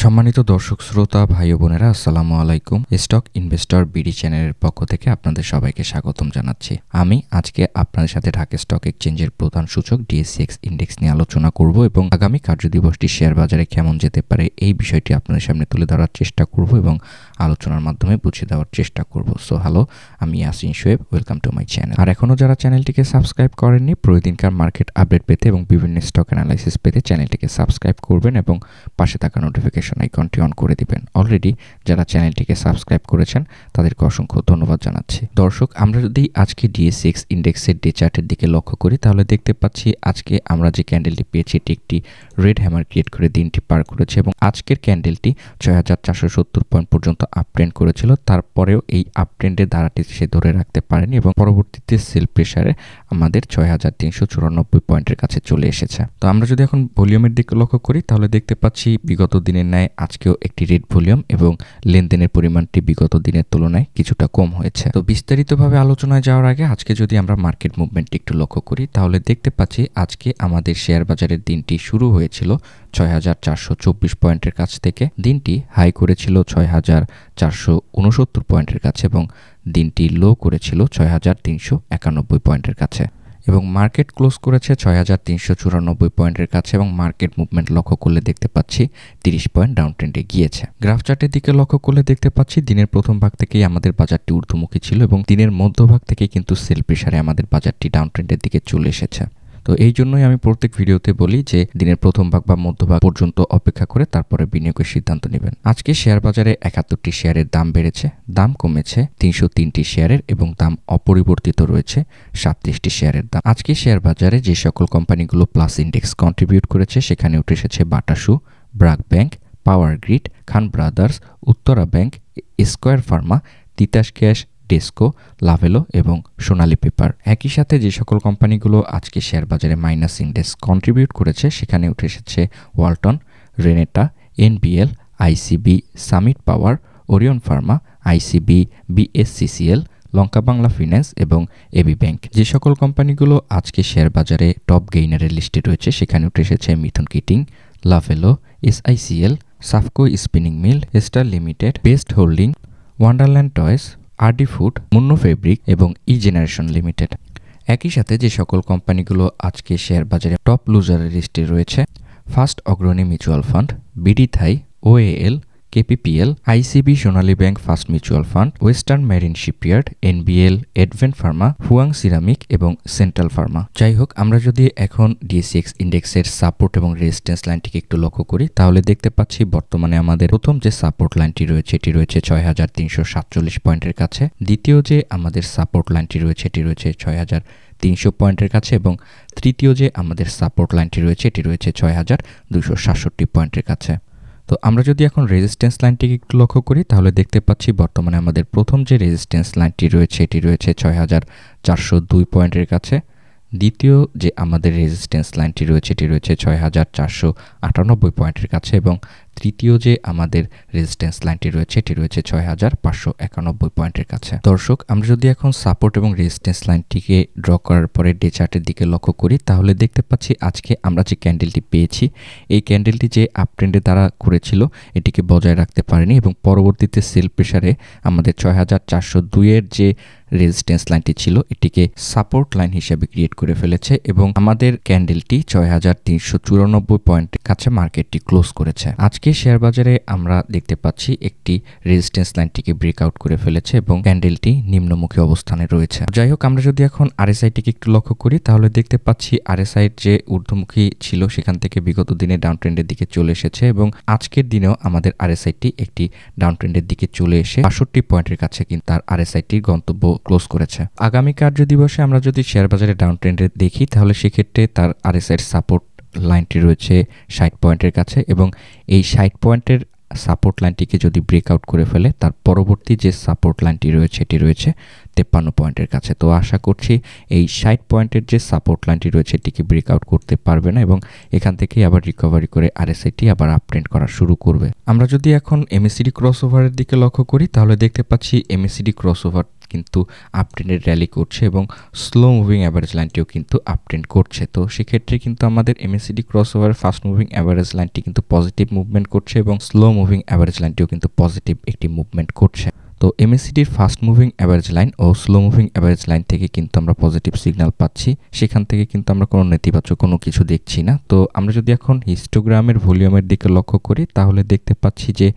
সম্মানিত দর্শক শ্রোতা ভাই ও বোনেরা, আসসালামু আলাইকুম। স্টক ইনভেস্টর বিডি চ্যানেলের পক্ষ থেকে আপনাদের সবাইকে স্বাগতম জানাচ্ছি। আমি আজকে আপনাদের সাথে ঢাকা স্টক এক্সচেঞ্জের প্রধান সূচক ডিএসসিএক্স ইন্ডেক্স নিয়ে আলোচনা করব এবং আগামী কার্যদিবসটি শেয়ার বাজারে কেমন যেতে পারে এই বিষয়টি আপনাদের সামনে তুলে ধরার চেষ্টা করব এবং আলোচনার মাধ্যমে বুঝিয়ে দেওয়ার চেষ্টা করব। সো হ্যালো, আমি Yasin Shoaib, welcome to my channel. আর এখনও যারা চ্যানেলটিকে সাবস্ক্রাইব করেননি, প্রতিদিনকার মার্কেট আপডেট পেতে এবং বিভিন্ন স্টক অ্যানালাইসিস পেতে চ্যানেলটিকে সাবস্ক্রাইব করবেন এবং পাশে থাকা নোটিফিকেশন আইকনটি অন করে দিবেন। অলরেডি যারা চ্যানেলটিকে সাবস্ক্রাইব করেছেন তাদেরকে অসংখ্য ধন্যবাদ জানাচ্ছি। দর্শক, আমরা যদি আজকে ডিএসসিএক্স ইন্ডেক্সের ডে চার্টের দিকে লক্ষ্য করি তাহলে দেখতে পাচ্ছি আজকে আমরা যে ক্যান্ডেলটি পেয়েছি এটি একটি রেড হ্যামার ক্রিয়েট করে দিনটি পার করেছে এবং আজকের ক্যান্ডেলটি ৬৪৭০ পয়েন্ট পর্যন্ত আপ ট্রেন্ড করেছিল। তারপরেও এই আপ ট্রেন্ডের ধারাটি সে ধরে রাখতে পারেনি এবং পরবর্তীতে সেল প্রেসারে আমাদের ৬৩৯৪ পয়েন্টের কাছে চলে এসেছে। তো আমরা যদি এখন ভলিউমের দিকে লক্ষ্য করি তাহলে দেখতে পাচ্ছি বিগত দিনের ন্যায় আজকেও একটি রেড ভলিউম এবং লেনদেনের পরিমাণটি বিগত দিনের তুলনায় কিছুটা কম হয়েছে। তো বিস্তারিতভাবে আলোচনায় যাওয়ার আগে আজকে যদি আমরা মার্কেট মুভমেন্টটি একটু লক্ষ্য করি তাহলে দেখতে পাচ্ছি আজকে আমাদের শেয়ার বাজারের দিনটি শুরু হয়েছিল ৬৪২৪ পয়েন্টের কাছ থেকে। দিনটি হাই করেছিল ৬৪৬৯ পয়েন্টের কাছে এবং দিনটি লো করেছিল ৬৩৯১ পয়েন্টের কাছে এবং মার্কেট ক্লোজ করেছে ৬৩৯৪ পয়েন্টের কাছে এবং মার্কেট মুভমেন্ট লক্ষ্য করলে দেখতে পাচ্ছি ৩০ পয়েন্ট ডাউন ট্রেন্ডে গিয়েছে। গ্রাফ চার্টের দিকে লক্ষ্য করলে দেখতে পাচ্ছি দিনের প্রথম ভাগ থেকেই আমাদের বাজারটি ঊর্ধ্বমুখী ছিল এবং দিনের মধ্যভাগ থেকে কিন্তু সেল প্রেসারে আমাদের বাজারটি ডাউন ট্রেন্ডের দিকে চলে এসেছে। তো এই জন্যই আমি প্রত্যেক ভিডিওতে বলি যে দিনের প্রথম ভাগ বা মধ্যভাগ পর্যন্ত অপেক্ষা করে তারপরে বিনিয়োগের সিদ্ধান্ত নেবেন। আজকে শেয়ার বাজারে ৭১টি শেয়ারের দাম বেড়েছে, দাম কমেছে ৩০৩টি শেয়ারের এবং দাম অপরিবর্তিত রয়েছে ৩৭টি শেয়ারের দাম। আজকে শেয়ার বাজারে যে সকল কোম্পানিগুলো প্লাস ইন্ডেক্স কন্ট্রিবিউট করেছে সেখানে উঠে এসেছে Bata shoe, BRAC bank, power grid, Khan brothers, Uttara bank, square pharma, Titas gas, Tesco, Lovello এবং সোনালী পেপার। একই সাথে যে সকল কোম্পানিগুলো আজকে শেয়ার বাজারে মাইনাস ইন্ডেক্স কন্ট্রিবিউট করেছে সেখানে উঠে এসেছে Walton, Renata, NBL, ICB, Summit power, Orion pharma, ICB, BSCCL, Lanka Bangla finance এবং এবি ব্যাংক। যে সকল কোম্পানিগুলো আজকে শেয়ার বাজারে টপ গেইনারের লিস্টে রয়েছে সেখানে উঠে এসেছে Mithun knitting, Lovello, SICL, Safko spinning mill, star limited, best holding, wonderland toys, RD food, Monno fabric এবং ই জেনারেশন লিমিটেড। একই সাথে যে সকল কোম্পানিগুলো আজকে শেয়ার বাজারে টপ লুজারের লিস্টে রয়েছে first Agrani mutual fund, BD Thai, OAL, KPPL, ICB, Sonali bank first mutual fund, western marine shipyard, NBL, advent pharma, হুয়াং সিরামিক এবং সেন্ট্রাল ফার্মা। যাই হোক, আমরা যদি এখন ডিএসসিএক্স ইন্ডেক্সের সাপোর্ট এবং রেজিস্ট্যান্স লাইনটিকে একটু লক্ষ্য করি তাহলে দেখতে পাচ্ছি বর্তমানে আমাদের প্রথম যে সাপোর্ট লাইনটি রয়েছে এটি রয়েছে ৬৩৪৭ পয়েন্টের কাছে। দ্বিতীয় যে আমাদের সাপোর্ট লাইনটি রয়েছে এটি রয়েছে ৬৩০০ পয়েন্টের কাছে এবং তৃতীয় যে আমাদের সাপোর্ট লাইনটি রয়েছে এটি রয়েছে ৬২৬৭ পয়েন্টের কাছে। তো আমরা যদি এখন রেজিস্ট্যান্স লাইনটিকে একটু লক্ষ্য করি তাহলে দেখতে পাচ্ছি বর্তমানে আমাদের প্রথম যে রেজিস্ট্যান্স লাইনটি রয়েছে এটি রয়েছে ৬৪০২ পয়েন্টের কাছে। দ্বিতীয় যে আমাদের রেজিস্ট্যান্স লাইনটি রয়েছে এটি রয়েছে ৬৪৯৮ পয়েন্টের কাছে এবং তৃতীয় যে আমাদের রেজিস্ট্যান্স লাইনটি রয়েছে এটি রয়েছে ৬৫৯১ পয়েন্টের কাছে। দর্শক, আমরা যদি এখন সাপোর্ট এবং রেজিস্ট্যান্স লাইনটিকে ড্র করার পরে ডে চার্টের দিকে লক্ষ্য করি তাহলে দেখতে পাচ্ছি আজকে আমরা যে ক্যান্ডেলটি পেয়েছি এই ক্যান্ডেলটি যে আপ ট্রেন্ডের দ্বারা করেছিল এটিকে বজায় রাখতে পারেনি এবং পরবর্তীতে সেল প্রেসারে আমাদের ৬৪০২ এর যে রেজিস্ট্যান্স লাইনটি ছিল এটিকে সাপোর্ট লাইন হিসেবে ক্রিয়েট করে ফেলেছে এবং আমাদের ক্যান্ডেলটি ৬৩৯৪ পয়েন্টের কাছে মার্কেটটি ক্লোজ করেছে। আজকে শেয়ার বাজারে আমরা দেখতে পাচ্ছি একটি রেজিস্ট্যান্স লাইনটিকে ব্রেকআউট করে ফেলেছে এবং ক্যান্ডেলটি নিম্নমুখী অবস্থানে রয়েছে। যাই হোক, আমরা যদি এখন আরএসআইটিকে একটু লক্ষ্য করি তাহলে দেখতে পাচ্ছি আরএসআই যে ঊর্ধ্বমুখী ছিল সেখান থেকে বিগত দিনে ডাউন ট্রেন্ডের দিকে চলে এসেছে এবং আজকের দিনেও আমাদের আরএসআইটি একটি ডাউন ট্রেন্ডের দিকে চলে এসে ৬২ পয়েন্টের কাছে কিন্তু তার আরএসআইটির গন্তব্য ক্লোজ করেছে। আগামী কার্যদিবসে আমরা যদি শেয়ার বাজারে ডাউন ট্রেন্ডে দেখি তাহলে সেক্ষেত্রে তার আরএসআইয়ের সাপোর্ট লাইনটি রয়েছে ৬০ পয়েন্টের কাছে এবং এই ৬০ পয়েন্টের সাপোর্ট লাইনটিকে যদি ব্রেকআউট করে ফেলে তার পরবর্তী যে সাপোর্ট লাইনটি রয়েছে এটি রয়েছে ৫৩ পয়েন্টের কাছে। তো আশা করছি এই ৬০ পয়েন্টের যে সাপোর্ট লাইনটি রয়েছে এটিকে ব্রেকআউট করতে পারবে না এবং এখান থেকেই আবার রিকভারি করে আরএসআইটি আবার আপট্রেন্ড করা শুরু করবে। আমরা যদি এখন এমএসিডি ক্রসওভারের দিকে লক্ষ্য করি তাহলে দেখতে পাচ্ছি এমএসিডি ক্রসওভার কিন্তু আপট্রেন্ডের র্যালি করছে এবং স্লো মুভিং অ্যাভারেজ লাইনটিও কিন্তু আপট্রেন্ড করছে। তো সেক্ষেত্রে কিন্তু আমাদের MACD crossover fast moving average লাইনটি কিন্তু পজিটিভ মুভমেন্ট করছে এবং স্লো মুভিং অ্যাভারেজ লাইনটিও কিন্তু পজিটিভ একটি মুভমেন্ট করছে। তো MACDর ফাস্ট মুভিং অ্যাভারেজ লাইন ও স্লো মুভিং অ্যাভারেজ লাইন থেকে কিন্তু আমরা পজিটিভ সিগন্যাল পাচ্ছি, সেখান থেকে কিন্তু আমরা কোনো নেতিবাচক কোনো কিছু দেখছি না। তো আমরা যদি এখন হিস্টোগ্রামের ভলিউমের দিকে লক্ষ্য করি তাহলে দেখতে পাচ্ছি যে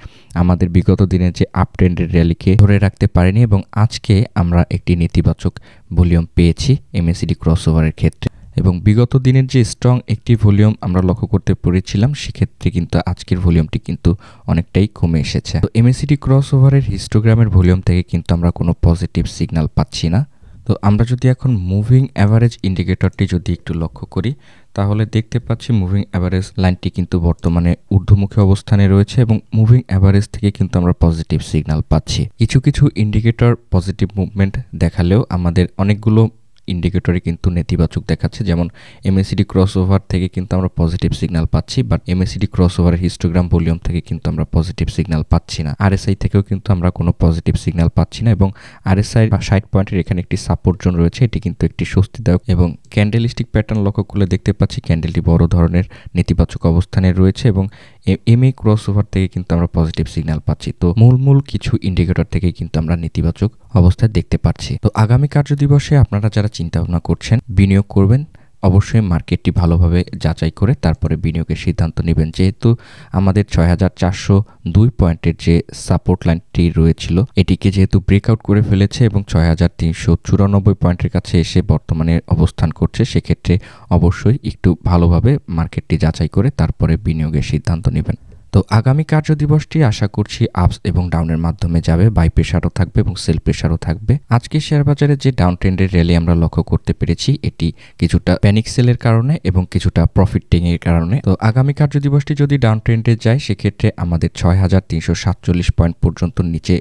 আমাদের বিগত দিনের যে আপট্রেন্ডের র্যালিকে ধরে রাখতে পারেনি এবং আজকে আমরা একটি নেতিবাচক ভলিউম পেয়েছি MACD ক্রসওভারের ক্ষেত্রে, এবং বিগত দিনের যে স্ট্রং একটি ভলিউম আমরা লক্ষ্য করতে পেরেছিলাম সেক্ষেত্রে কিন্তু আজকের ভলিউমটি কিন্তু অনেকটাই কমে এসেছে। তো MACD ক্রসওভারের হিস্টোগ্রামের ভলিউম থেকে কিন্তু আমরা কোনো পজিটিভ সিগন্যাল পাচ্ছি না। তো আমরা যদি এখন মুভিং অ্যাভারেজ ইন্ডিকেটরটি যদি একটু লক্ষ্য করি তাহলে দেখতে পাচ্ছি মুভিং অ্যাভারেজ লাইনটি কিন্তু বর্তমানে ঊর্ধ্বমুখী অবস্থানে রয়েছে এবং মুভিং অ্যাভারেজ থেকে কিন্তু আমরা পজিটিভ সিগন্যাল পাচ্ছি। কিছু কিছু ইন্ডিকেটর পজিটিভ মুভমেন্ট দেখালেও আমাদের অনেকগুলো ইন্ডিকেটরে কিন্তু নেতিবাচক দেখাচ্ছে, যেমন MACD ক্রসওভার থেকে কিন্তু আমরা পজিটিভ সিগন্যাল পাচ্ছি, বাট MACD ক্রসওভারের হিস্টোগ্রাম ভলিউম থেকে কিন্তু আমরা পজিটিভ সিগন্যাল পাচ্ছি না। RSI থেকেও কিন্তু আমরা কোনো পজিটিভ সিগন্যাল পাচ্ছি না এবং RSI 60 পয়েন্টের এখানে একটি সাপোর্ট জোন রয়েছে, এটি কিন্তু একটি স্বস্তিদায়ক এবং ক্যান্ডেলস্টিক প্যাটার্ন লক্ষ্য করলে দেখতে পাচ্ছি ক্যান্ডেলটি বড় ধরনের নেতিবাচক অবস্থানে রয়েছে এবং MA ক্রসওভার থেকে কিন্তু আমরা পজিটিভ সিগন্যাল পাচ্ছি। তো মূল কিছু ইন্ডিকেটর থেকে কিন্তু আমরা নেতিবাচক অবস্থায় দেখতে পাচ্ছি। তো আগামী কার্যদিবসে আপনারা যারা চিন্তা ভাবনা করছেন বিনিয়োগ করবেন, অবশ্যই মার্কেটটি ভালোভাবে যাচাই করে তারপরে বিনিয়োগের সিদ্ধান্ত নেবেন, যেহেতু আমাদের 6402 পয়েন্টের যে সাপোর্ট লাইনটি রয়েছিল এটিকে যেহেতু ব্রেকআউট করে ফেলেছে এবং 6394 পয়েন্টের কাছে এসে বর্তমানে অবস্থান করছে, সেক্ষেত্রে অবশ্যই একটু ভালোভাবে মার্কেটটি যাচাই করে তারপরে বিনিয়োগের সিদ্ধান্ত নেবেন। তো আগামী কার্যদিবসটি আশা করছি আপস এবং ডাউনের মাধ্যমে যাবে, বাই প্রেশারও থাকবে এবং সেল প্রেশারও থাকবে। আজকে শেয়ার বাজারে যে ডাউন ট্রেন্ডের র্যালি আমরা লক্ষ্য করতে পেরেছি এটি কিছুটা প্যানিক সেলের কারণে এবং কিছুটা প্রফিট টেকিং এর কারণে। তো আগামী কার্যদিবসটি যদি ডাউন ট্রেন্ডে যায় সেক্ষেত্রে আমাদের 6347 পয়েন্ট পর্যন্ত নিচে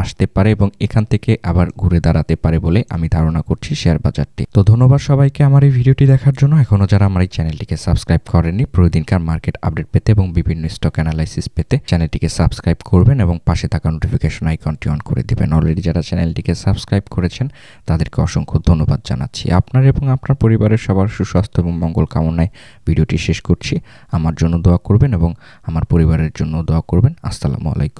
আসতে পারে এবং এখান থেকে আবার ঘুরে দাঁড়াতে পারে বলে আমি ধারণা করছি শেয়ার বাজারটি। তো ধন্যবাদ সবাইকে আমার এই ভিডিওটি দেখার জন্য। এখনও যারা আমার এই চ্যানেলটিকে সাবস্ক্রাইব করেননি, প্রতিদিনকার মার্কেট আপডেট পেতে এবং বিভিন্ন স্টক অ্যানালাইসিস পেতে চ্যানেলটিকে সাবস্ক্রাইব করবেন এবং পাশে থাকা নোটিফিকেশন আইকনটি অন করে দিবেন। অলরেডি যারা চ্যানেলটিকে সাবস্ক্রাইব করেছেন তাদেরকে অসংখ্য ধন্যবাদ জানাচ্ছি। আপনার এবং আপনার পরিবারের সবার সুস্বাস্থ্য এবং মঙ্গল কামনায় ভিডিওটি শেষ করছি। আমার জন্য দোয়া করবেন এবং আমার পরিবারের জন্য দোয়া করবেন। আসসালামু আলাইকুম।